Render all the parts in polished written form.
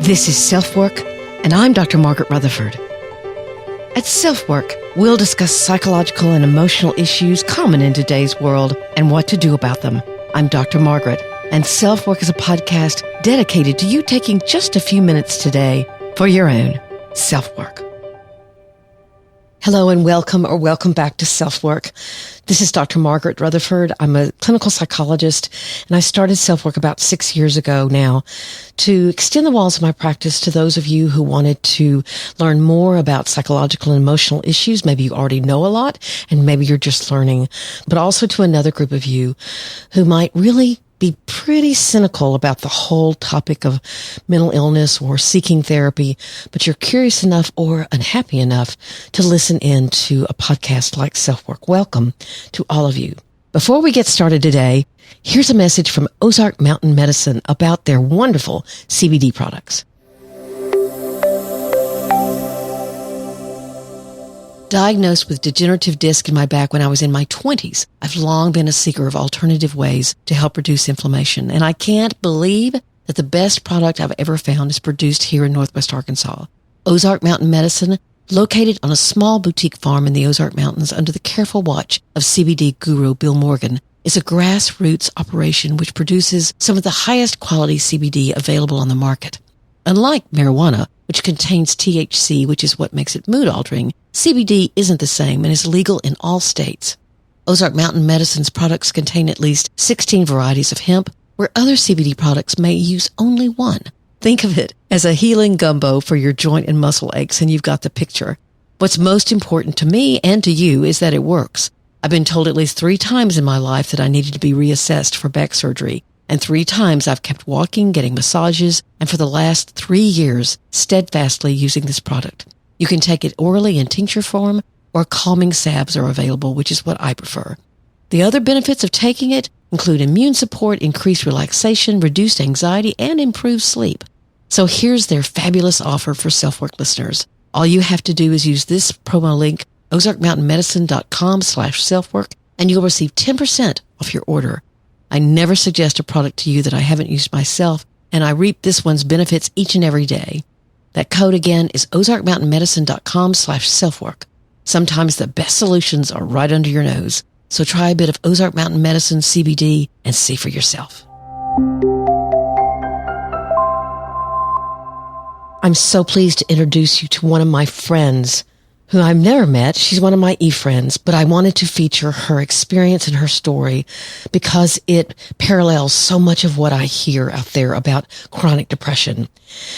This is SelfWork, and I'm Dr. Margaret Rutherford. At SelfWork, we'll discuss psychological and emotional issues common in today's world and what to do about them. I'm Dr. Margaret, and SelfWork is a podcast dedicated to you taking just a few minutes today for your own self-work. Hello and welcome back to SelfWork. This is Dr. Margaret Rutherford. I'm a clinical psychologist, and I started SelfWork about 6 years ago now to extend the walls of my practice to those of you who wanted to learn more about psychological and emotional issues. Maybe you already know a lot, and maybe you're just learning, but also to another group of you who might really be pretty cynical about the whole topic of mental illness or seeking therapy, but you're curious enough or unhappy enough to listen in to a podcast like SelfWork. Welcome to all of you. Before we get started today, here's a message from Ozark Mountain Medicine about their wonderful CBD products. Diagnosed with degenerative disc in my back when I was in my 20s, I've long been a seeker of alternative ways to help reduce inflammation. And I can't believe that the best product I've ever found is produced here in Northwest Arkansas. Ozark Mountain Medicine, located on a small boutique farm in the Ozark Mountains under the careful watch of CBD guru Bill Morgan, is a grassroots operation which produces some of the highest quality CBD available on the market. Unlike marijuana, which contains THC, which is what makes it mood-altering, CBD isn't the same and is legal in all states. Ozark Mountain Medicine's products contain at least 16 varieties of hemp, where other CBD products may use only one. Think of it as a healing gumbo for your joint and muscle aches, and you've got the picture. What's most important to me and to you is that it works. I've been told at least 3 times in my life that I needed to be reassessed for back surgery. And 3 times I've kept walking, getting massages, and for the last 3 years, steadfastly using this product. You can take it orally in tincture form, or calming salves are available, which is what I prefer. The other benefits of taking it include immune support, increased relaxation, reduced anxiety, and improved sleep. So here's their fabulous offer for SelfWork listeners. All you have to do is use this promo link, ozarkmountainmedicine.com/selfwork, and you'll receive 10% off your order. I never suggest a product to you that I haven't used myself, and I reap this one's benefits each and every day. That code again is ozarkmountainmedicine.com/selfwork. Sometimes the best solutions are right under your nose. So try a bit of Ozark Mountain Medicine CBD and see for yourself. I'm so pleased to introduce you to one of my friends who I've never met. She's one of my e-friends, but I wanted to feature her experience and her story because it parallels so much of what I hear out there about chronic depression.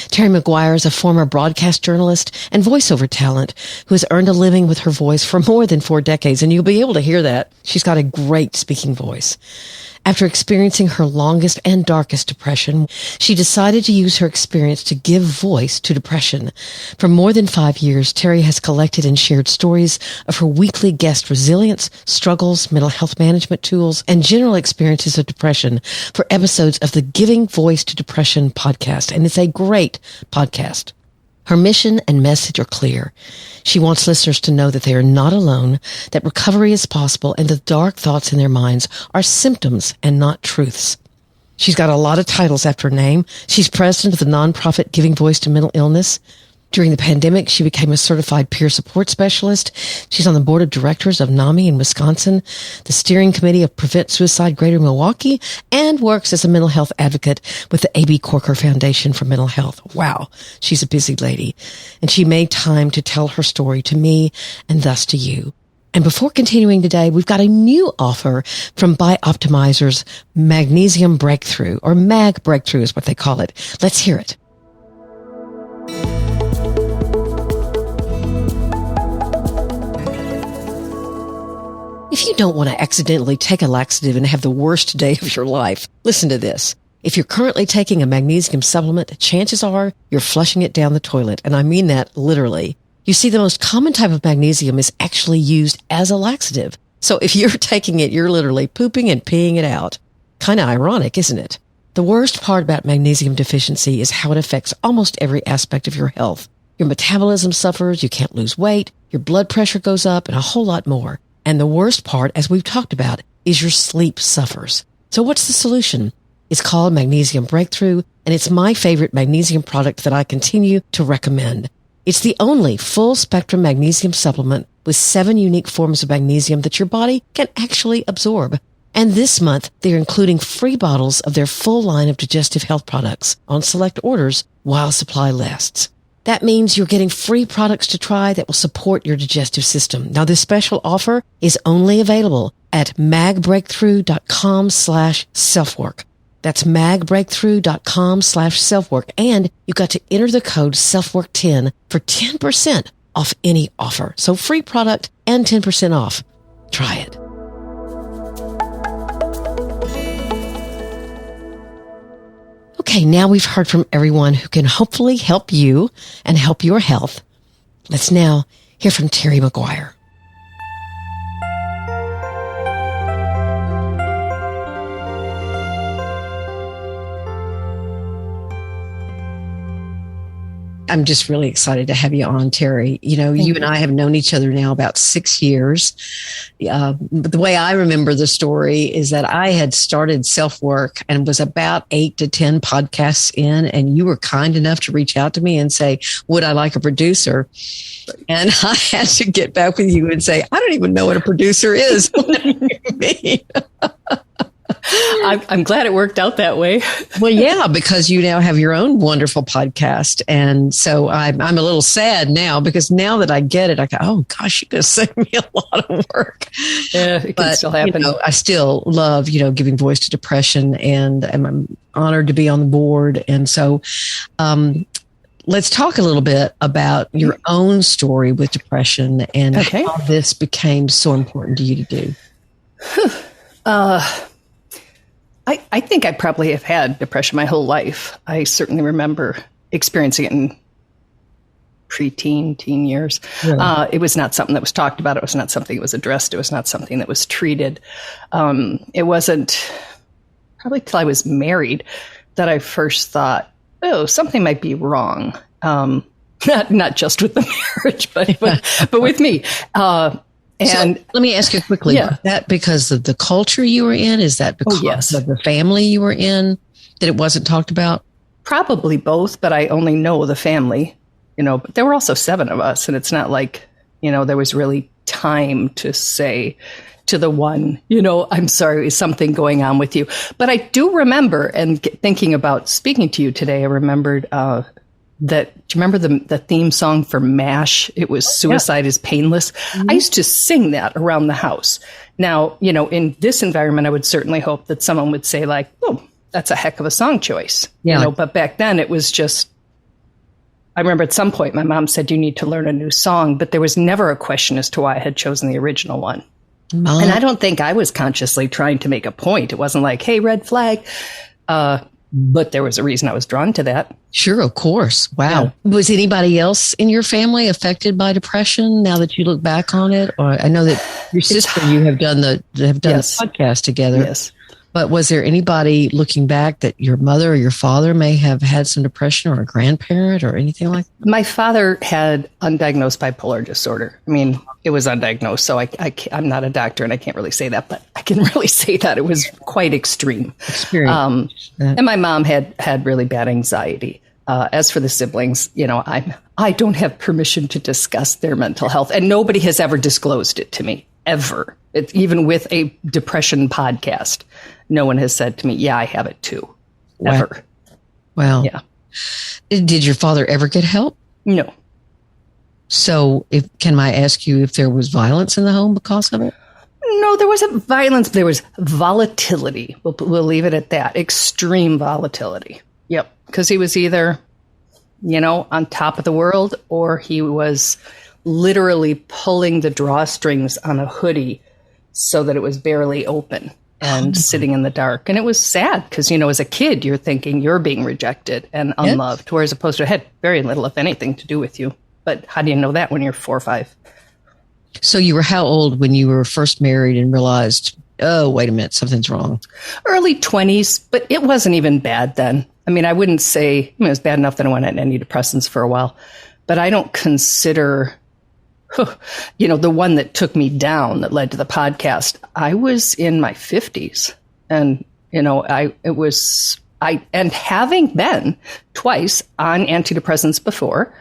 Terry McGuire is a former broadcast journalist and voiceover talent who has earned a living with her voice for more than 4 decades, and you'll be able to hear that. She's got a great speaking voice. After experiencing her longest and darkest depression, she decided to use her experience to give voice to depression. For more than 5 years, Terry has collected and shared stories of her weekly guest resilience, struggles, mental health management tools, and general experiences of depression for episodes of the Giving Voice to Depression podcast, and it's a great podcast. Her mission and message are clear. She wants listeners to know that they are not alone, that recovery is possible, and the dark thoughts in their minds are symptoms and not truths. She's got a lot of titles after her name. She's president of the nonprofit Giving Voice to Mental Illness. During the pandemic, she became a certified peer support specialist. She's on the board of directors of NAMI in Wisconsin, the steering committee of Prevent Suicide Greater Milwaukee, and works as a mental health advocate with the AB COR Foundation for Mental Health. Wow, she's a busy lady. And she made time to tell her story to me and thus to you. And before continuing today, we've got a new offer from Bioptimizer's Magnesium Breakthrough, or MAG Breakthrough is what they call it. Let's hear it. If you don't want to accidentally take a laxative and have the worst day of your life, listen to this. If you're currently taking a magnesium supplement, chances are you're flushing it down the toilet, and I mean that literally. You see, the most common type of magnesium is actually used as a laxative. So if you're taking it, you're literally pooping and peeing it out. Kind of ironic, isn't it? The worst part about magnesium deficiency is how it affects almost every aspect of your health. Your metabolism suffers, you can't lose weight, your blood pressure goes up, and a whole lot more. And the worst part, as we've talked about, is your sleep suffers. So what's the solution? It's called Magnesium Breakthrough, and it's my favorite magnesium product that I continue to recommend. It's the only full-spectrum magnesium supplement with 7 unique forms of magnesium that your body can actually absorb. And this month, they're including free bottles of their full line of digestive health products on select orders while supply lasts. That means you're getting free products to try that will support your digestive system. Now, this special offer is only available at magbreakthrough.com/selfwork. That's magbreakthrough.com/selfwork. And you got to enter the code SelfWork10 for 10% off any offer. So free product and 10% off. Try it. Okay, now we've heard from everyone who can hopefully help you and help your health. Let's now hear from Terry McGuire. I'm just really excited to have you on, Terry. You know, you and I have known each other now about 6 years. But the way I remember the story is that I had started SelfWork and was about 8 to 10 podcasts in, and you were kind enough to reach out to me and say, would I like a producer? And I had to get back with you and say, I don't even know what a producer is. What do you mean? I'm glad it worked out that way. Well, yeah, because you now have your own wonderful podcast. And so I'm a little sad now because now that I get it, I go, oh, gosh, you're going to save me a lot of work. Yeah, it can still happen. You know, I still love, giving voice to depression, and I'm honored to be on the board. And so let's talk a little bit about your own story with depression and how this became so important to you to do. I think I probably have had depression my whole life. I certainly remember experiencing it in teen years. Really? It was not something that was talked about. It was not something that was addressed. It was not something that was treated. It wasn't probably till I was married that I first thought, oh, something might be wrong. Not just with the marriage, but with me. And so let me ask you quickly, is that because of the culture you were in? Is that because of the family you were in that it wasn't talked about? Probably both, but I only know the family, but there were also 7 of us, and it's not like, there was really time to say to the one, I'm sorry, is something going on with you? But I do remember, and thinking about speaking to you today, I remembered, do you remember the theme song for MASH? It was Suicide is Painless. Mm-hmm. I used to sing that around the house. Now, in this environment, I would certainly hope that someone would say like, oh, that's a heck of a song choice. Yeah. But back then it was just, I remember at some point my mom said, you need to learn a new song, but there was never a question as to why I had chosen the original one. Mom. And I don't think I was consciously trying to make a point. It wasn't like, hey, red flag. But there was a reason I was drawn to that. Sure, of course. Wow. Yeah. Was anybody else in your family affected by depression now that you look back on it? Or I know that your sister, you have done the podcast together. Yes. But was there anybody looking back that your mother or your father may have had some depression, or a grandparent or anything like that? My father had undiagnosed bipolar disorder. I mean, it was undiagnosed, so I'm not a doctor and I can't really say that, but I can really say that it was quite extreme. And my mom had really bad anxiety. As for the siblings, I don't have permission to discuss their mental health, and nobody has ever disclosed it to me, ever. Even with a depression podcast, no one has said to me, yeah, I have it too. Ever. Wow. Yeah. Did your father ever get help? No. So can I ask you if there was violence in the home because of it? No, there wasn't violence. There was volatility. We'll leave it at that. Extreme volatility. Yep. Because he was either, on top of the world, or he was literally pulling the drawstrings on a hoodie so that it was barely open and sitting in the dark. And it was sad because, as a kid, you're thinking you're being rejected and unloved, whereas opposed to it had very little, if anything, to do with you. But how do you know that when you're 4 or 5? So you were how old when you were first married and realized, oh, wait a minute, something's wrong? Early 20s, but it wasn't even bad then. I mean, I wouldn't say it was bad enough that I went on antidepressants for a while, but I don't consider, the one that took me down that led to the podcast. I was in my 50s and And having been twice on antidepressants before,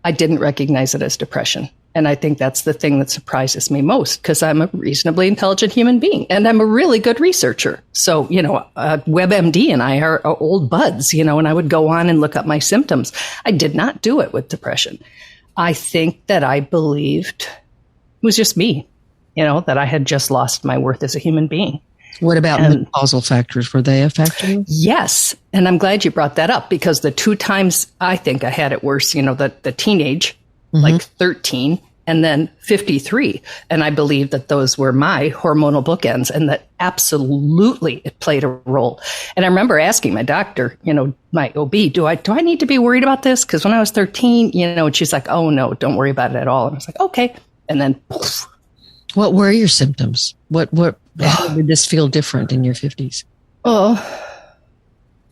I didn't recognize it as depression. And I think that's the thing that surprises me most, because I'm a reasonably intelligent human being and I'm a really good researcher. So, WebMD and I are old buds, and I would go on and look up my symptoms. I did not do it with depression. I think that I believed it was just me, that I had just lost my worth as a human being. What about menopausal factors? Were they a factor? Yes. And I'm glad you brought that up, because the 2 times I think I had it worse, the teenage, like 13 and then 53. And I believe that those were my hormonal bookends, and that absolutely it played a role. And I remember asking my doctor, my OB, do I need to be worried about this? Because when I was 13, and she's like, oh no, don't worry about it at all. And I was like, okay. And then poof. What were your symptoms? How did this feel different in your 50s? Oh,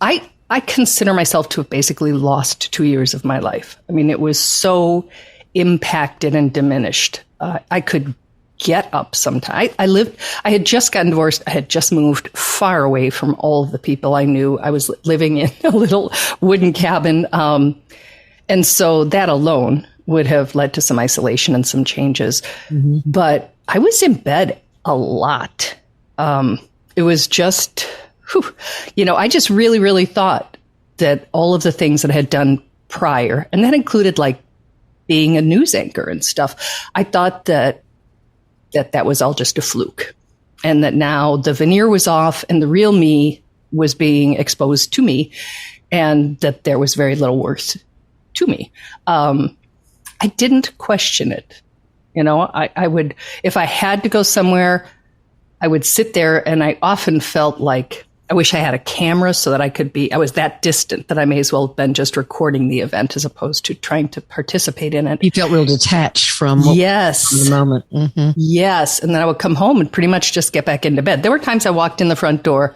I consider myself to have basically lost 2 years of my life. I mean, it was so impacted and diminished. I could get up sometimes. I had just gotten divorced. I had just moved far away from all of the people I knew. I was living in a little wooden cabin. And so that alone would have led to some isolation and some changes. Mm-hmm. But I was in bed a lot. It was just, I just really, really thought that all of the things that I had done prior, and that included like being a news anchor and stuff, I thought that was all just a fluke, and that now the veneer was off and the real me was being exposed to me, and that there was very little worth to me. I didn't question it. I would, if I had to go somewhere, I would sit there, and I often felt like I wish I had a camera so that I was that distant that I may as well have been just recording the event as opposed to trying to participate in it. You felt real detached from the moment. Mm-hmm. Yes. And then I would come home and pretty much just get back into bed. There were times I walked in the front door,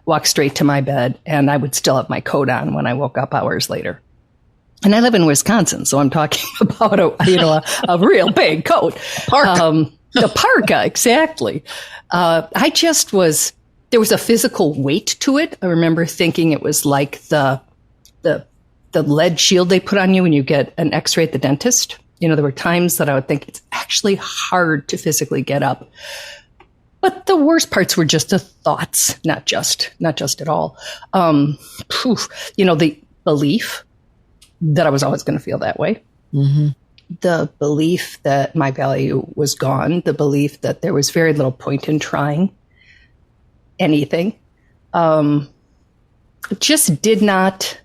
walked straight to my bed, and I would still have my coat on when I woke up hours later. And I live in Wisconsin, so I'm talking about a real big coat. Parka. The parka, exactly. There was a physical weight to it. I remember thinking it was like the lead shield they put on you when you get an x-ray at the dentist. There were times that I would think it's actually hard to physically get up. But the worst parts were just the thoughts, not just at all. The belief that I was always going to feel that way. Mm-hmm. The belief that my value was gone. The belief that there was very little point in trying anything. Just did not.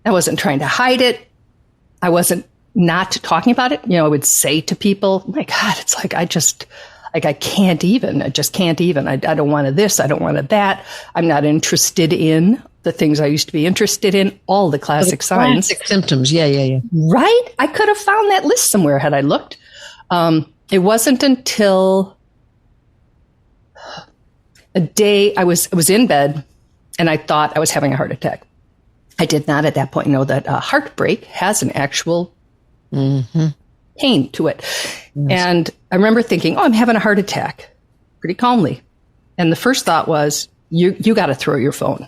I wasn't trying to hide it. I wasn't not talking about it. I would say to people, my God, it's like, I just can't even. I don't want this. I don't want that. I'm not interested in the things I used to be interested in. All the classic signs. Classic symptoms. Yeah. Right? I could have found that list somewhere had I looked. It wasn't until a day I was in bed and I thought I was having a heart attack. I did not at that point know that heartbreak has an actual pain to it. Yes. And I remember thinking, I'm having a heart attack, pretty calmly. And the first thought was, you got to throw your phone.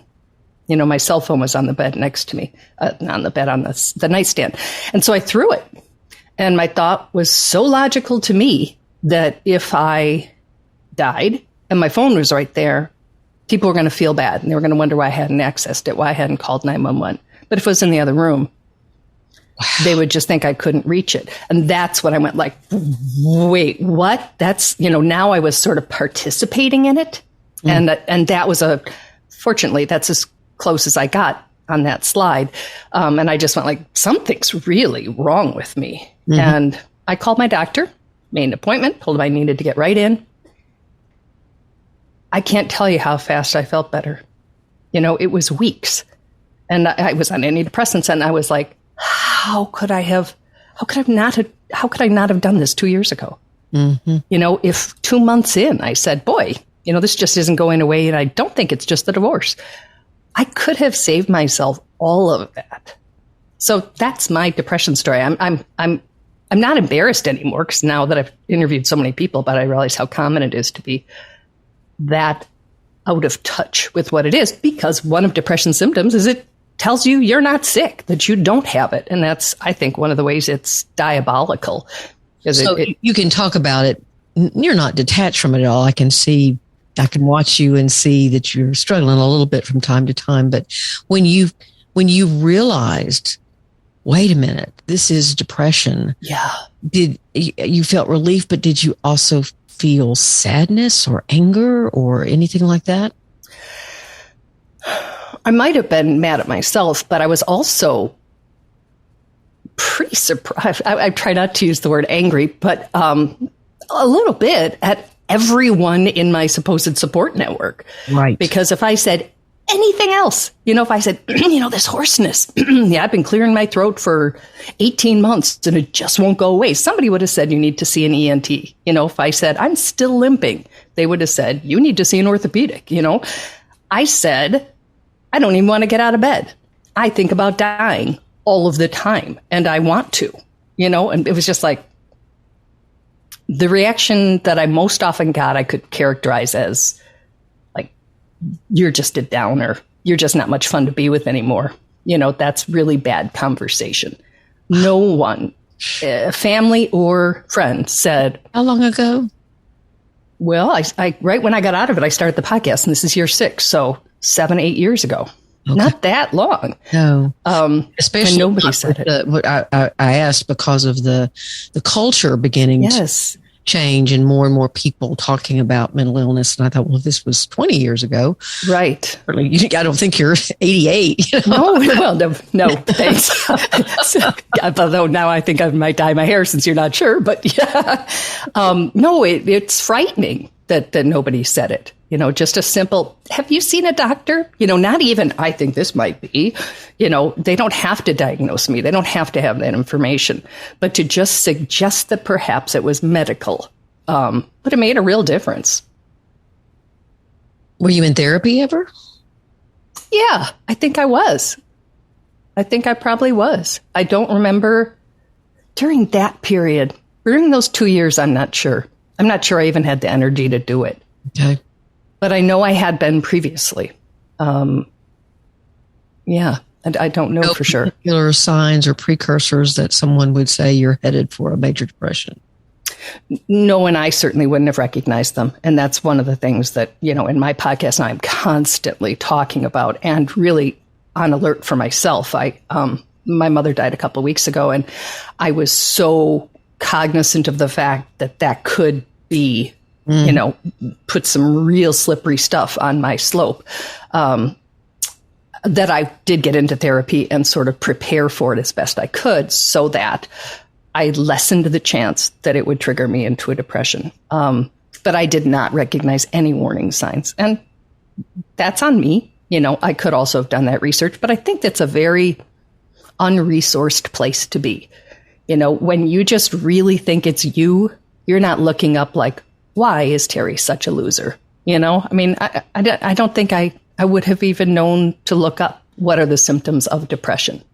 My cell phone was on the bed next to me, not on the bed, on the nightstand. And so I threw it. And my thought was so logical to me that if I died and my phone was right there, people were going to feel bad. And they were going to wonder why I hadn't accessed it, why I hadn't called 911. But if it was in the other room, they would just think I couldn't reach it. And that's when I went like, wait, what? That's, now I was sort of participating in it. Mm. And that was fortunately, that's as close as I got on that slide. And I just went like, something's really wrong with me. Mm-hmm. And I called my doctor, made an appointment, told him I needed to get right in. I can't tell you how fast I felt better. It was weeks. And I was on antidepressants, and I was like, how could I not have done this 2 years ago? Mm-hmm. If 2 months in, I said, boy, this just isn't going away, and I don't think it's just the divorce. I could have saved myself all of that. So that's my depression story. I'm not embarrassed anymore, because now that I've interviewed so many people, but I realize how common it is to be that out of touch with what it is, because one of depression symptoms is it tells you you're not sick, that you don't have it. And that's, I think, one of the ways it's diabolical. So you can talk about it. You're not detached from it at all. I can watch you and see that you're struggling a little bit from time to time. But when you realized, wait a minute, this is depression. Yeah. Did you felt relief, but did you also feel sadness or anger or anything like that? I might have been mad at myself, but I was also pretty surprised. I try not to use the word angry, but a little bit at everyone in my supposed support network. Right. Because if I said anything else, if I said, this hoarseness, I've been clearing my throat for 18 months and it just won't go away. Somebody would have said, you need to see an ENT. If I said, I'm still limping, they would have said, you need to see an orthopedic. I said, I don't even want to get out of bed. I think about dying all of the time and I want to, and it was just like the reaction that I most often got, I could characterize as like, you're just a downer. You're just not much fun to be with anymore. That's really bad conversation. No one, family or friend said. How long ago? Well, I right when I got out of it, I started the podcast, and this is year 6. So 7-8 years ago. Okay. Not that long. No. Especially nobody said it. I asked because of the culture beginning to change and more people talking about mental illness. And I thought, well, this was 20 years ago. Right. I don't think you're 88. No, thanks. Although now I think I might dye my hair since you're not sure. But yeah, no, it's frightening that nobody said it. Just a simple, have you seen a doctor? Not even, I think this might be, they don't have to diagnose me. They don't have to have that information. But to just suggest that perhaps it was medical, but it made a real difference. Were you in therapy ever? Yeah, I think I was. I think I probably was. I don't remember during that period. During those 2 years, I'm not sure. I'm not sure I even had the energy to do it. Okay. But I know I had been previously. And I don't know for sure. Particular signs or precursors that someone would say you're headed for a major depression? No, and I certainly wouldn't have recognized them. And that's one of the things that, in my podcast, I'm constantly talking about and really on alert for myself. My mother died a couple of weeks ago, and I was so cognizant of the fact that could be put some real slippery stuff on my slope, that I did get into therapy and sort of prepare for it as best I could so that I lessened the chance that it would trigger me into a depression. But I did not recognize any warning signs. And that's on me. I could also have done that research, but I think that's a very unresourced place to be. When you just really think it's you're not looking up like, why is Terry such a loser? I mean, I don't think I would have even known to look up what are the symptoms of depression.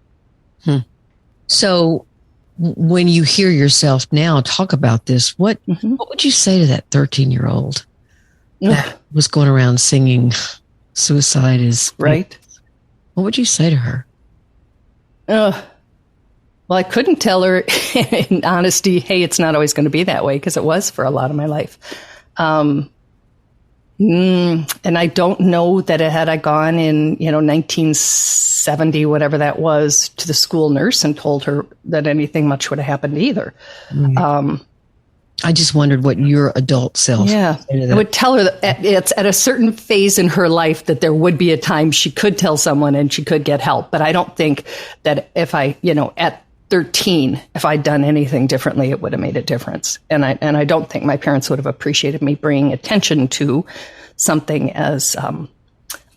So when you hear yourself now talk about this, what would you say to that 13-year-old that was going around singing suicide is right? What would you say to her? Well, I couldn't tell her in honesty, hey, it's not always going to be that way, because it was for a lot of my life. And I don't know that had I gone in, 1970, whatever that was, to the school nurse and told her that anything much would have happened either. I just wondered what your adult self. Yeah, I would tell her that it's at a certain phase in her life that there would be a time she could tell someone and she could get help. But I don't think that if I, at 13, if I'd done anything differently, it would have made a difference. And I don't think my parents would have appreciated me bringing attention to something as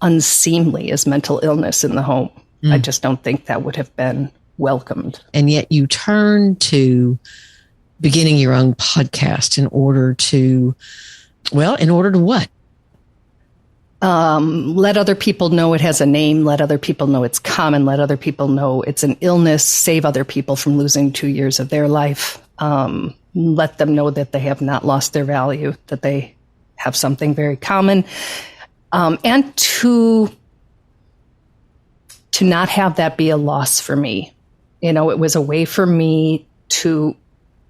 unseemly as mental illness in the home. I just don't think that would have been welcomed. And yet you turned to beginning your own podcast in order to what? Let other people know it has a name. Let other people know it's common. Let other people know it's an illness. Save other people from losing 2 years of their life. Let them know that they have not lost their value, that they have something very common. And to not have that be a loss for me. It was a way for me to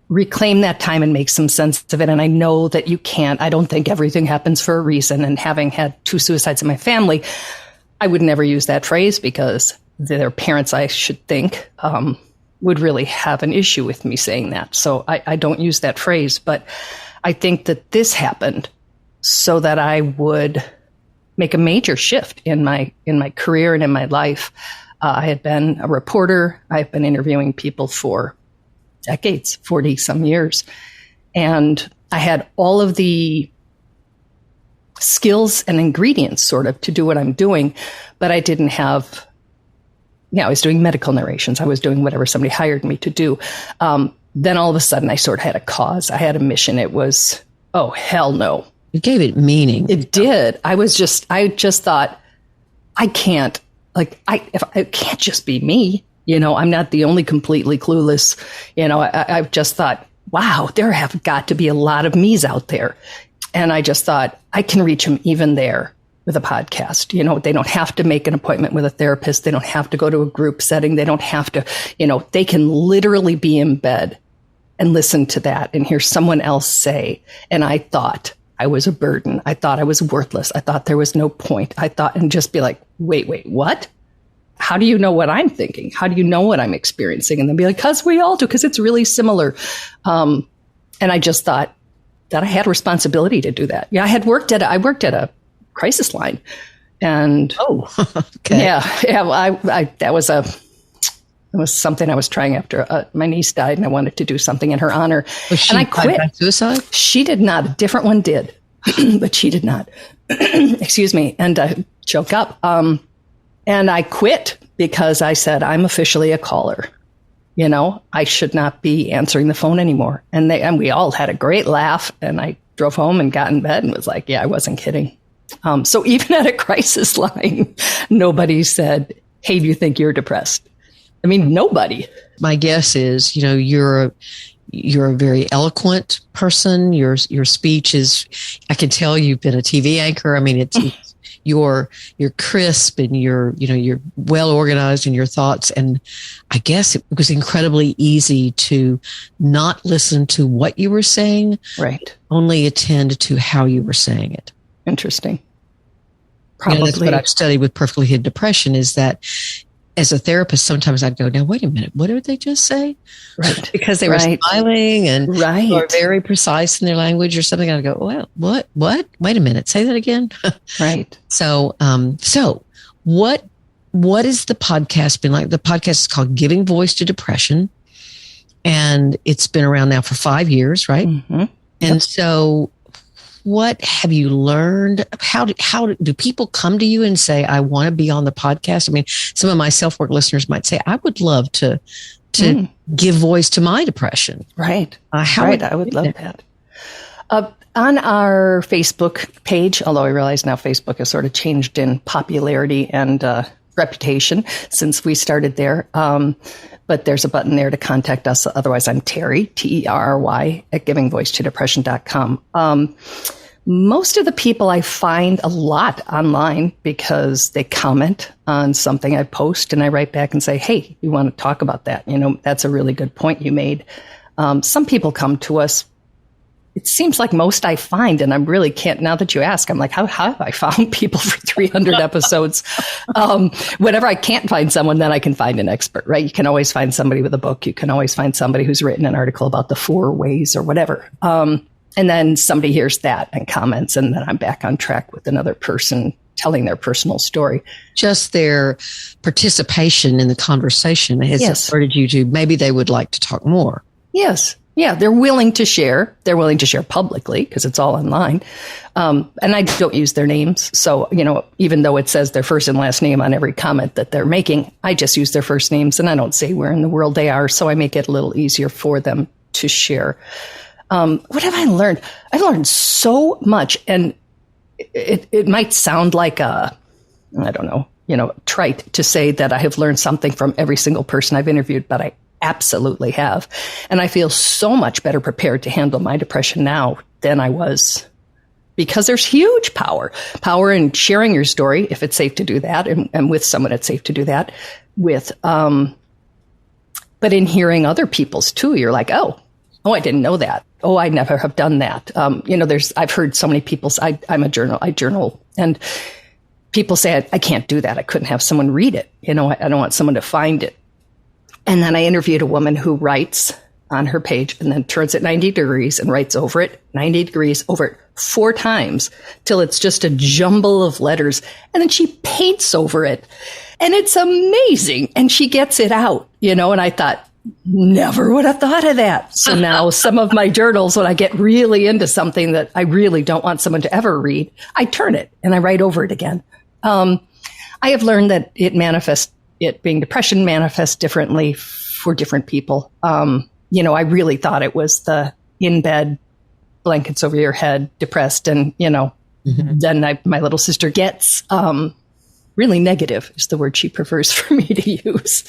reclaim that time and make some sense of it. And I know that you can't. I don't think everything happens for a reason. And having had 2 suicides in my family, I would never use that phrase because their parents, I should think, would really have an issue with me saying that. So I don't use that phrase. But I think that this happened so that I would make a major shift in my career and in my life. I had been a reporter. I've been interviewing people for decades, 40 some years. And I had all of the skills and ingredients sort of to do what I'm doing, but I didn't have, I was doing medical narrations. I was doing whatever somebody hired me to do. Then all of a sudden I sort of had a cause. I had a mission. It was, oh, hell no. It gave it meaning. It did. I just thought, I can't, it can't just be me. I'm not the only completely clueless. I just thought, wow, there have got to be a lot of me's out there. And I just thought, I can reach them even there with a podcast. They don't have to make an appointment with a therapist. They don't have to go to a group setting. They don't have to, they can literally be in bed and listen to that and hear someone else say. And I thought I was a burden. I thought I was worthless. I thought there was no point. And just be like, wait, what? How do you know what I'm thinking? How do you know what I'm experiencing? And then be like, because we all do, because it's really similar. And I just thought that I had a responsibility to do that. Yeah, I worked at a crisis line. And okay. That was something I was trying after my niece died, and I wanted to do something in her honor. And I quit. By suicide? She did not. A different one did, but she did not. Excuse me. And I choke up. And I quit because I said, I'm officially a caller. I should not be answering the phone anymore. And we all had a great laugh. And I drove home and got in bed and was like, yeah, I wasn't kidding. So even at a crisis line, nobody said, hey, do you think you're depressed? I mean, nobody. My guess is, you're a very eloquent person. Your speech is, I can tell you've been a TV anchor. I mean, it's you're crisp and you're well organized in your thoughts. And I guess it was incredibly easy to not listen to what you were saying, right? Only attend to how you were saying it. Interesting. Probably. That's what I've studied with perfectly hidden depression is that as a therapist, sometimes I'd go, now, wait a minute, what did they just say? Right. Because they were smiling and were very precise in their language or something. I'd go, well, what? Wait a minute, say that again. Right. So what has the podcast been like? The podcast is called Giving Voice to Depression, and it's been around now for 5 years, right? Mm-hmm. And so what have you learned? How do people come to you and say, I want to be on the podcast? I mean, some of my SelfWork listeners might say, I would love to give voice to my depression. Right. I would love that. On our Facebook page, although I realize now Facebook has sort of changed in popularity and reputation since we started there. But there's a button there to contact us. Otherwise, I'm Terry, Terry, at givingvoicetodepression.com. Most of the people I find a lot online because they comment on something I post and I write back and say, hey, you want to talk about that? That's a really good point you made. Some people come to us. It seems like most I find, and I really can't, now that you ask, I'm like, how have I found people for 300 episodes? Whenever I can't find someone, then I can find an expert, right? You can always find somebody with a book. You can always find somebody who's written an article about the 4 ways or whatever. And then somebody hears that and comments, and then I'm back on track with another person telling their personal story. Just their participation in the conversation has alerted you to maybe they would like to talk more. Yes. Yeah, they're willing to share. They're willing to share publicly because it's all online. And I don't use their names. So, even though it says their first and last name on every comment that they're making, I just use their first names and I don't say where in the world they are. So I make it a little easier for them to share. What have I learned? I've learned so much. And it might sound like trite to say that I have learned something from every single person I've interviewed, but I absolutely have. And I feel so much better prepared to handle my depression now than I was because there's huge power in sharing your story, if it's safe to do that, and with someone it's safe to do that with, but in hearing other people's too, you're like, oh, I didn't know that. Oh, I never have done that. I've heard so many people say, I journal, and people say, I can't do that. I couldn't have someone read it. I don't want someone to find it. And then I interviewed a woman who writes on her page and then turns it 90 degrees and writes over it, 90 degrees over it 4 times till it's just a jumble of letters. And then she paints over it. And it's amazing. And she gets it out, and I thought, never would have thought of that. So now some of my journals, when I get really into something that I really don't want someone to ever read, I turn it and I write over it again. I have learned that it being depression manifests differently for different people. I really thought it was the in bed, blankets over your head, depressed. And, then my little sister gets, really negative is the word she prefers for me to use.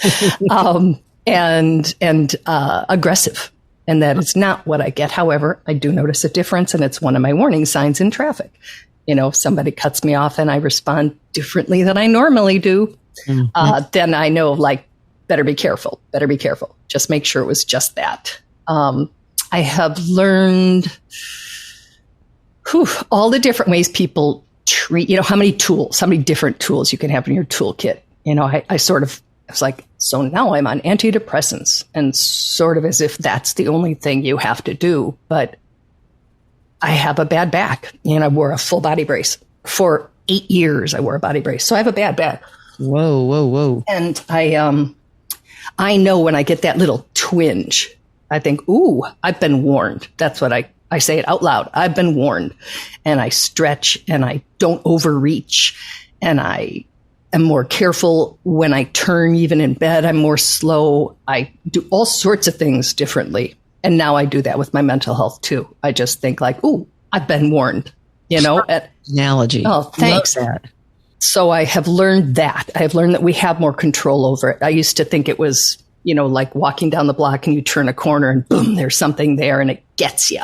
And aggressive. And that is not what I get. However, I do notice a difference, and it's one of my warning signs in traffic. If somebody cuts me off and I respond differently than I normally do, then I know, better be careful. Just make sure it was just that. I have learned all the different ways people treat, how many different tools you can have in your toolkit. I was like, so now I'm on antidepressants, and sort of as if that's the only thing you have to do. But I have a bad back, and I wore a full body brace for 8 years. I wore a body brace. So I have a bad back. Whoa. And I know when I get that little twinge, I think, ooh, I've been warned. That's what I say it out loud. I've been warned. And I stretch and I don't overreach. And I am more careful when I turn, even in bed. I'm more slow. I do all sorts of things differently. And now I do that with my mental health too. I just think ooh, I've been warned, Analogy. Oh, thanks. Love that. So I have learned that. I have learned that we have more control over it. I used to think it was, like walking down the block and you turn a corner and boom, there's something there and it gets you.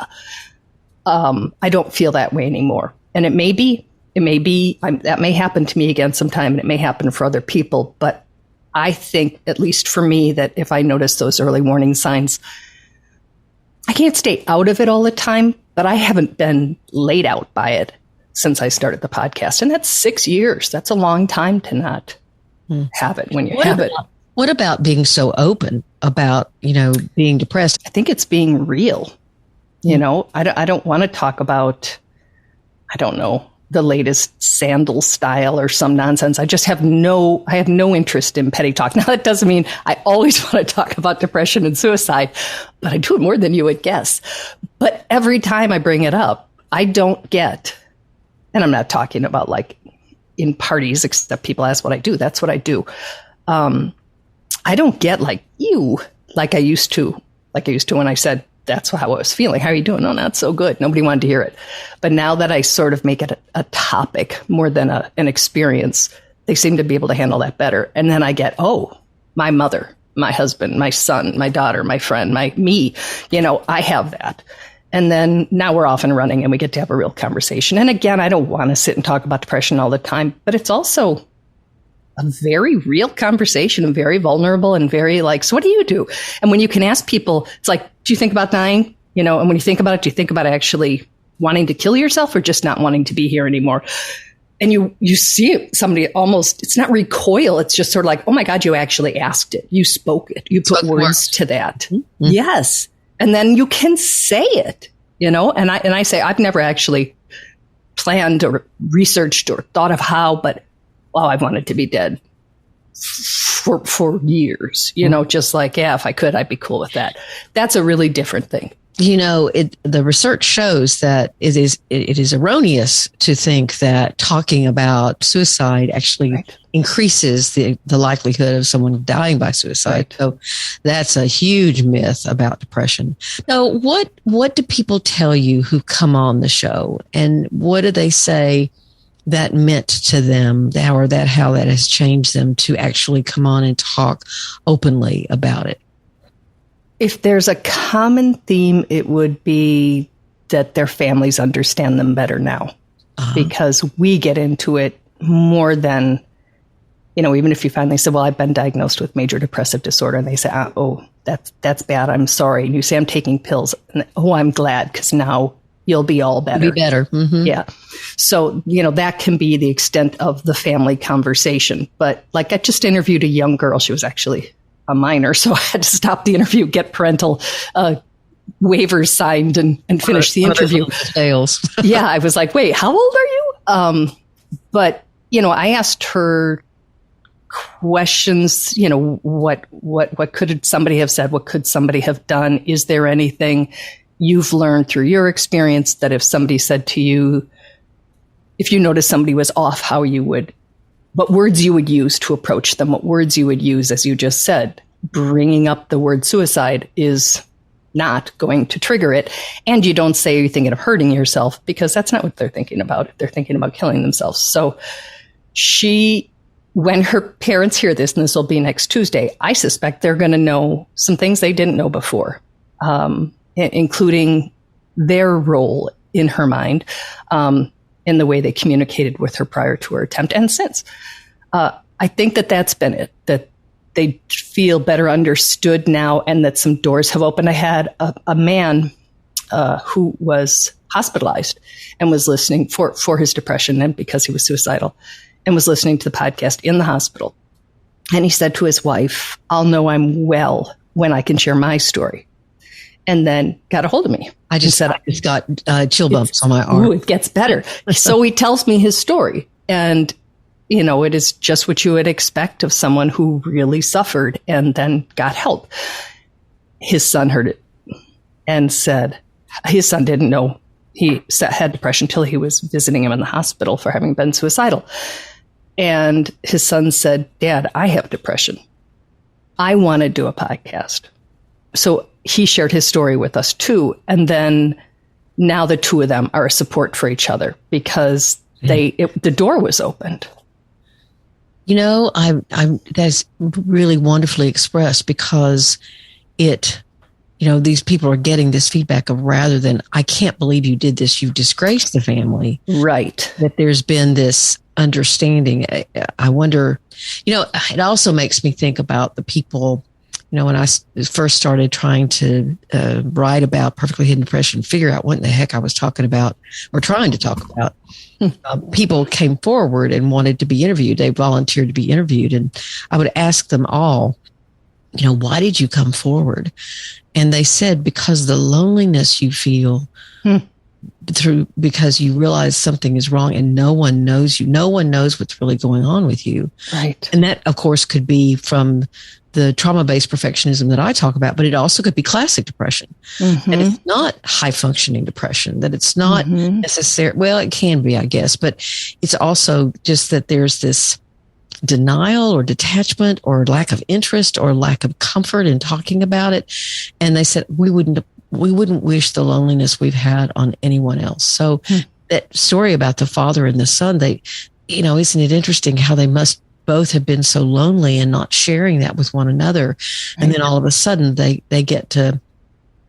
I don't feel that way anymore. And it may be, that may happen to me again sometime, and it may happen for other people. But I think, at least for me, that if I notice those early warning signs, I can't stay out of it all the time, but I haven't been laid out by it since I started the podcast. And that's 6 years. That's a long time to not have it when you have it. What about being so open about, being depressed? I think it's being real. I don't want to talk about, I don't know, the latest sandal style or some nonsense. I have no interest in petty talk. Now, that doesn't mean I always want to talk about depression and suicide, but I do it more than you would guess. But every time I bring it up, I don't get, and I'm not talking about in parties, except people ask what I do. That's what I do. I don't get you, like I used to when I said, that's how I was feeling. How are you doing? Oh, not so good. Nobody wanted to hear it. But now that I sort of make it a topic more than an experience, they seem to be able to handle that better. And then I get, oh, my mother, my husband, my son, my daughter, my friend, me, I have that. And then now we're off and running and we get to have a real conversation. And again, I don't want to sit and talk about depression all the time, but it's also a very real conversation and very vulnerable and very so what do you do? And when you can ask people, it's do you think about dying? And when you think about it, do you think about actually wanting to kill yourself or just not wanting to be here anymore? And you see somebody almost, it's not recoil. It's just sort of oh my God, you actually asked it. You spoke it. You put words to that. Mm-hmm. Yes. And then you can say it, and I say, I've never actually planned or researched or thought of how, but I've wanted to be dead for years, just if I could, I'd be cool with that. That's a really different thing. The research shows that it is erroneous to think that talking about suicide actually increases the likelihood of someone dying by suicide. Right. So that's a huge myth about depression. So what do people tell you who come on the show, and what do they say that meant to them, how that has changed them to actually come on and talk openly about it? If there's a common theme, it would be that their families understand them better now, because we get into it more than, even if you finally say, well, I've been diagnosed with major depressive disorder, and they say, oh, that's bad. I'm sorry. And you say, I'm taking pills. And, oh, I'm glad, because now you'll be all better. Be better. Mm-hmm. Yeah. So, that can be the extent of the family conversation. But like, I just interviewed a young girl. She was actually a minor, so I had to stop the interview, get parental waivers signed, and finish the interview. Yeah, I was like, wait, how old are you? But I asked her questions. What could somebody have said? What could somebody have done? Is there anything you've learned through your experience that if somebody said to you, if you noticed somebody was off, what words you would use to approach them, what words you would use, as you just said, bringing up the word suicide is not going to trigger it. And you don't say you're thinking of hurting yourself, because that's not what they're thinking about. They're thinking about killing themselves. So when her parents hear this, and this will be next Tuesday, I suspect they're going to know some things they didn't know before, including their role in her mind, in the way they communicated with her prior to her attempt and since. I think that's been it, that they feel better understood now, and that some doors have opened. I had a man who was hospitalized and was listening for his depression, and because he was suicidal, and was listening to the podcast in the hospital. And he said to his wife, I'll know I'm well when I can share my story. And then got a hold of me. I just got chill bumps on my arm. Ooh, it gets better. So he tells me his story. And, it is just what you would expect of someone who really suffered and then got help. His son heard it and said his son didn't know he had depression until he was visiting him in the hospital for having been suicidal. And his son said, Dad, I have depression. I want to do a podcast. So he shared his story with us too. And then now the two of them are a support for each other, because the door was opened. That's really wonderfully expressed, because these people are getting this feedback of, rather than, I can't believe you did this, you disgraced the family. Right. That there's been this understanding. I wonder, it also makes me think about the people, when I first started trying to write about perfectly hidden depression, figure out what in the heck I was talking about or trying to talk about. People came forward and wanted to be interviewed. They volunteered to be interviewed. And I would ask them all, why did you come forward? And they said, because the loneliness you feel because you realize something is wrong and no one knows you. No one knows what's really going on with you. Right. And that, of course, could be from the trauma-based perfectionism that I talk about, but it also could be classic depression. Mm-hmm. And it's not high-functioning depression, that it's not necessary. Well, it can be, I guess, but it's also just that there's this denial or detachment or lack of interest or lack of comfort in talking about it. And they said, we wouldn't wish the loneliness we've had on anyone else. So that story about the father and the son, isn't it interesting how they must both have been so lonely and not sharing that with one another. And then all of a sudden they get to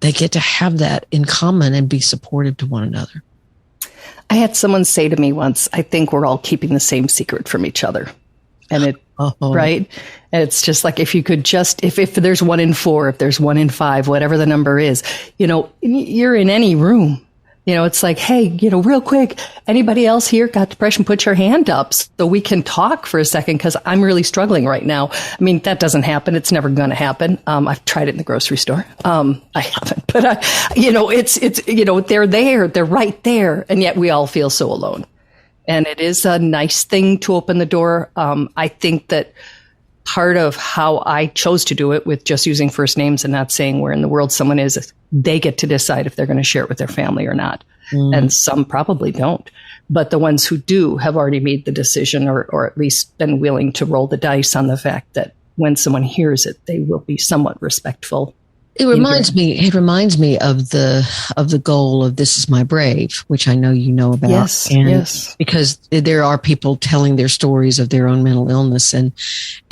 have that in common and be supportive to one another. I had someone say to me once, I think we're all keeping the same secret from each other. And right. And it's just like, if you could just, if there's 1 in 4, if there's 1 in 5, whatever the number is, you're in any room. It's like, hey, real quick, anybody else here got depression? Put your hand up so we can talk for a second, because I'm really struggling right now. I mean, that doesn't happen. It's never going to happen. I've tried it in the grocery store. I haven't, but they're there, they're right there. And yet we all feel so alone. And it is a nice thing to open the door. I think that part of how I chose to do it with just using first names and not saying where in the world someone is, they get to decide if they're going to share it with their family or not. And some probably don't. But the ones who do have already made the decision, or at least been willing to roll the dice on the fact that when someone hears it, they will be somewhat respectful. It reminds me of the goal of This Is My Brave, which I know you know about. Yes. Because there are people telling their stories of their own mental illness and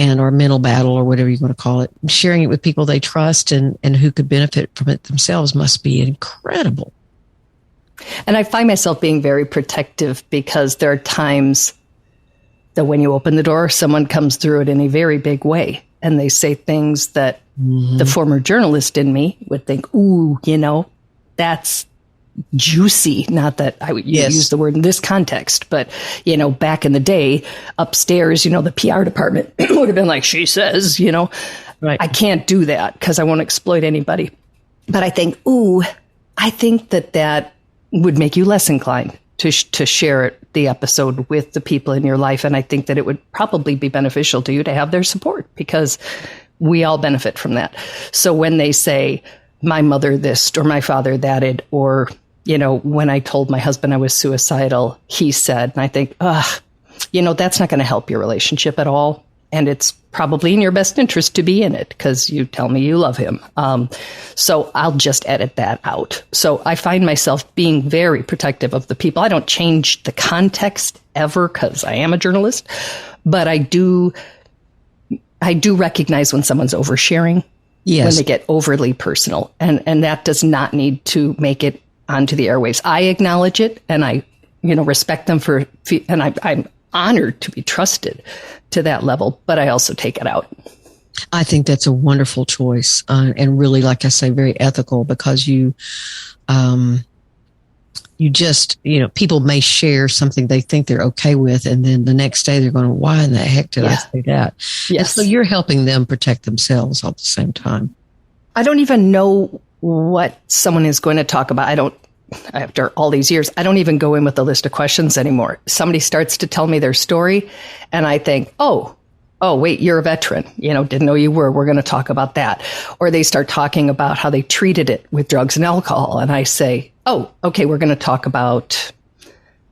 or mental battle, or whatever you want to call it. Sharing it with people they trust and who could benefit from it themselves must be incredible. And I find myself being very protective because there are times that when you open the door, someone comes through it in a very big way. And they say things that the former journalist in me would think, ooh, that's juicy. Not that I would use the word in this context, but, back in the day, upstairs, the PR department would have been like, she says, right. I can't do that because I won't exploit anybody. But I think, I think that would make you less inclined to share the episode with the people in your life. And I think that it would probably be beneficial to you to have their support because we all benefit from that. So when they say my mother this or my father that'd, or, when I told my husband I was suicidal, he said, and I think, that's not going to help your relationship at all. And it's probably in your best interest to be in it because you tell me you love him. So I'll just edit that out. So I find myself being very protective of the people. I don't change the context ever because I am a journalist, but I do recognize when someone's oversharing, when they get overly personal, and that does not need to make it onto the airwaves. I acknowledge it and I, respect them and I'm honored to be trusted to that level, but I also take it out. I think that's a wonderful choice, and really, like I say, very ethical because you just, people may share something they think they're okay with, and then the next day they're going, why in the heck did I say that? Yes. And so you're helping them protect themselves all at the same time. I don't even know what someone is going to talk about. After all these years, I don't even go in with a list of questions anymore. Somebody starts to tell me their story and I think, oh, wait, you're a veteran. Didn't know you were. We're going to talk about that. Or they start talking about how they treated it with drugs and alcohol. And I say, oh, okay, we're going to talk about,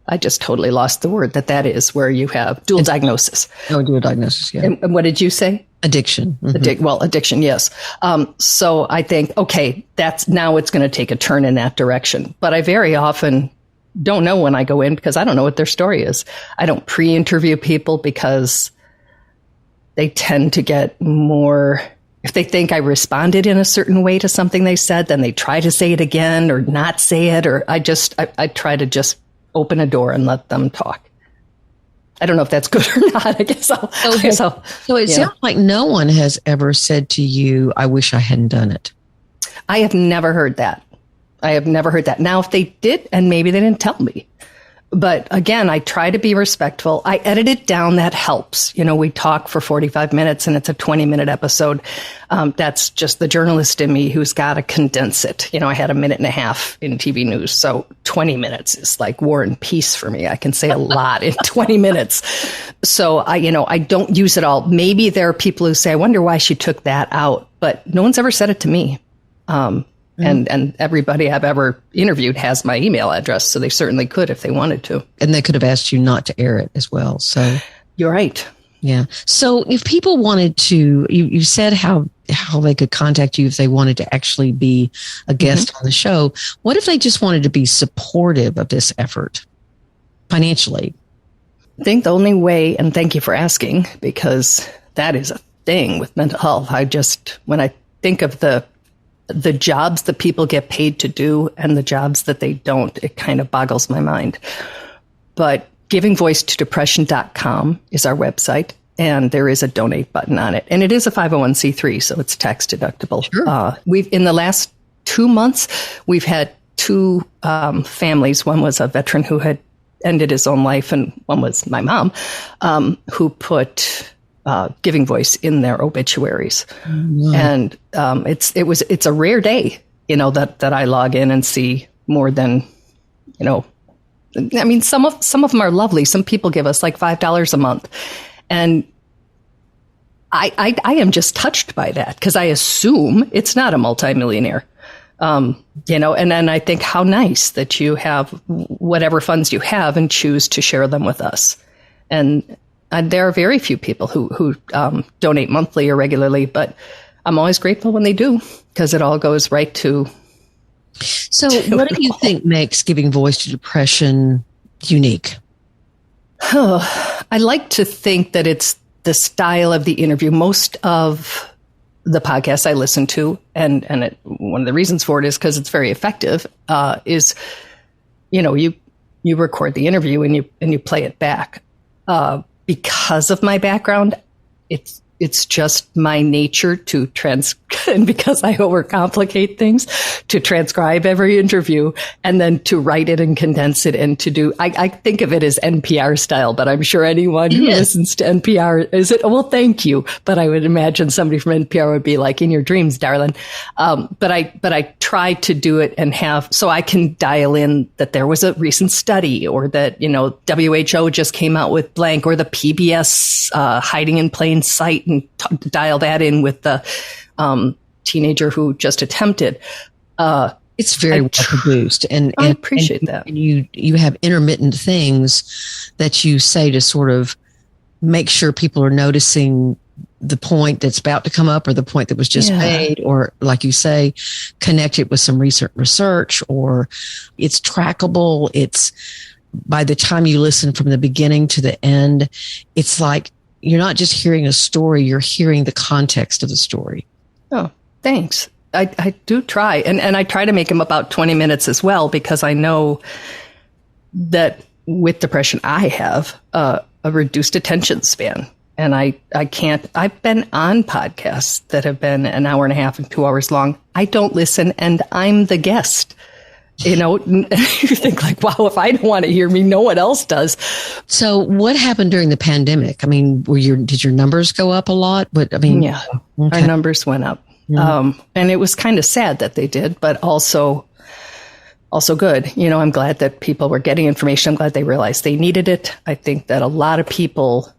I just totally lost the word that is where you have dual diagnosis. Oh, dual diagnosis, yeah. And what did you say? Addiction. Mm-hmm. Addiction, yes. So I think, okay, now it's going to take a turn in that direction. But I very often don't know when I go in because I don't know what their story is. I don't pre-interview people because they tend to get more, if they think I responded in a certain way to something they said, then they try to say it again or not say it. Or I try to just open a door and let them talk. I don't know if that's good or not. I guess I'll. So it sounds like no one has ever said to you, I wish I hadn't done it. I have never heard that. Now, if they did, and maybe they didn't tell me. But again, I try to be respectful. I edit it down. That helps. We talk for 45 minutes and it's a 20-minute episode. That's just the journalist in me who's got to condense it. I had a minute and a half in TV news. So 20 minutes is like War and Peace for me. I can say a lot in 20 minutes. So I don't use it all. Maybe there are people who say, I wonder why she took that out, but no one's ever said it to me. And everybody I've ever interviewed has my email address, so they certainly could if they wanted to. And they could have asked you not to air it as well. So you're right. Yeah. So if people wanted to, you said how they could contact you if they wanted to actually be a guest on the show. What if they just wanted to be supportive of this effort financially? I think the only way, and thank you for asking, because that is a thing with mental health. When I think of the jobs that people get paid to do and the jobs that they don't, it kind of boggles my mind. But givingvoicetodepression.com is our website, and there is a donate button on it. And it is a 501c3, so it's tax deductible. Sure. In the last 2 months, we've had two families. One was a veteran who had ended his own life, and one was my mom, who put Giving Voice in their obituaries. Wow. And it's a rare day, that I log in and see more than, I mean, some of them are lovely. Some people give us like $5 a month. And I am just touched by that because I assume it's not a multimillionaire. And then I think how nice that you have whatever funds you have and choose to share them with us. And there are very few people who donate monthly or regularly, but I'm always grateful when they do because it all goes right to. So what do you think makes Giving Voice to Depression unique? I like to think that it's the style of the interview. Most of the podcasts I listen to, and one of the reasons for it is because it's very effective, is you record the interview and you play it back. Because of my background, it's just my nature to and because I overcomplicate things, to transcribe every interview and then to write it and condense it and to do, I think of it as NPR style, but I'm sure anyone who listens to NPR well, thank you. But I would imagine somebody from NPR would be like, in your dreams, darling. But I try to do it and so I can dial in that there was a recent study, or that, WHO just came out with blank, or the PBS, hiding in plain sight, and dial that in with the teenager who just attempted. It's very well produced, and I appreciate that. And you have intermittent things that you say to sort of make sure people are noticing the point that's about to come up, or the point that was just made, or like you say, connect it with some recent research, or it's trackable. It's, by the time you listen from the beginning to the end, it's like you're not just hearing a story, you're hearing the context of the story. Oh, thanks. I do try. And I try to make them about 20 minutes as well, because I know that with depression, I have a reduced attention span. And I can't, I've been on podcasts that have been an hour and a half and 2 hours long. I don't listen, and I'm the guest. You think like, wow, if I don't want to hear me, no one else does. So what happened during the pandemic? I mean, did your numbers go up a lot? But I mean, yeah, okay. Our numbers went up. Mm-hmm. And it was kind of sad that they did, but also good. I'm glad that people were getting information. I'm glad they realized they needed it. I think that a lot of people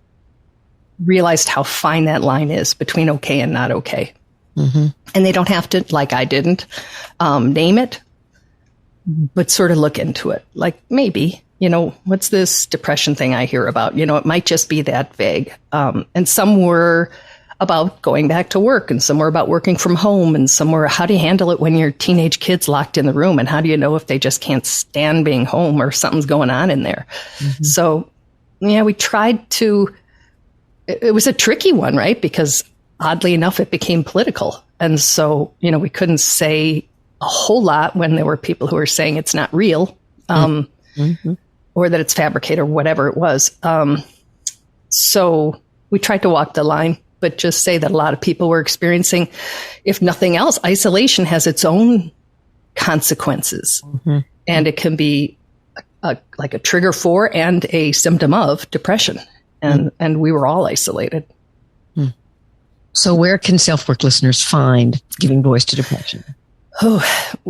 realized how fine that line is between okay and not okay. Mm-hmm. And they don't have to, like I didn't, name it, but sort of look into it. Like, maybe, what's this depression thing I hear about? It might just be that vague. And some were about going back to work, and some were about working from home, and some were, how do you handle it when your teenage kid's locked in the room? And how do you know if they just can't stand being home, or something's going on in there? Mm-hmm. So, we tried to, it was a tricky one, right? Because oddly enough, it became political. And so, we couldn't say a whole lot when there were people who were saying it's not real, mm-hmm. or that it's fabricated, or whatever it was. So we tried to walk the line, but just say that a lot of people were experiencing, if nothing else, isolation has its own consequences. Mm-hmm. And it can be like a trigger for and a symptom of depression. And we were all isolated. Mm. So where can SelfWork listeners find Giving Voice to Depression? Oh,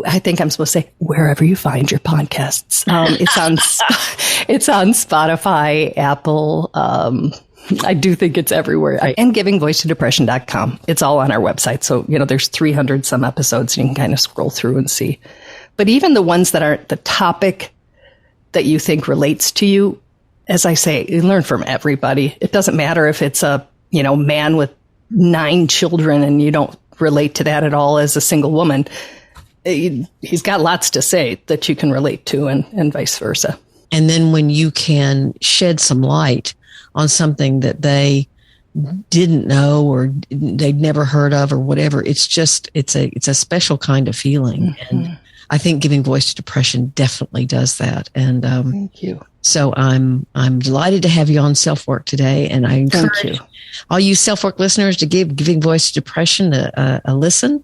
I think I'm supposed to say wherever you find your podcasts. It's on Spotify, Apple. I do think it's everywhere. Right. And givingvoicetodepression.com. It's all on our website. So, there's 300 some episodes, and you can kind of scroll through and see. But even the ones that aren't the topic that you think relates to you, as I say, you learn from everybody. It doesn't matter if it's a, man with 9 children and you don't relate to that at all as a single woman. He's got lots to say that you can relate to, and vice versa. And then when you can shed some light on something that they didn't know, or they'd never heard of, or whatever, it's a special kind of feeling. Mm-hmm. And I think Giving Voice to Depression definitely does that. And thank you. So I'm delighted to have you on SelfWork today, and I encourage all you SelfWork listeners to give Giving Voice to Depression a listen.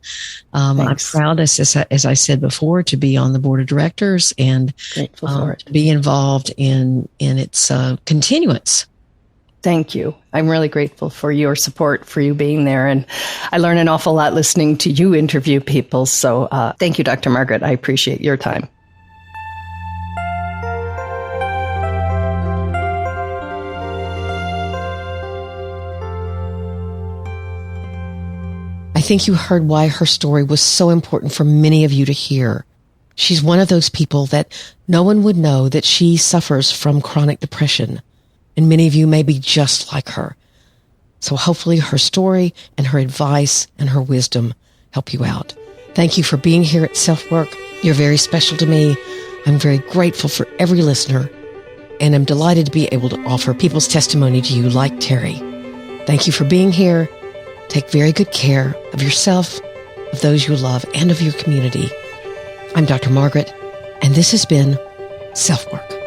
I'm proud, as I said before, to be on the board of directors, and grateful for it. To be involved in its continuance. Thank you. I'm really grateful for your support, for you being there. And I learn an awful lot listening to you interview people. So thank you, Dr. Margaret. I appreciate your time. I think you heard why her story was so important for many of you to hear. She's one of those people that no one would know that she suffers from chronic depression. And many of you may be just like her. So hopefully her story and her advice and her wisdom help you out. Thank you for being here at SelfWork. You're very special to me. I'm very grateful for every listener, and I'm delighted to be able to offer people's testimony to you like Terry. Thank you for being here. Take very good care of yourself, of those you love, and of your community. I'm Dr. Margaret, and this has been SelfWork.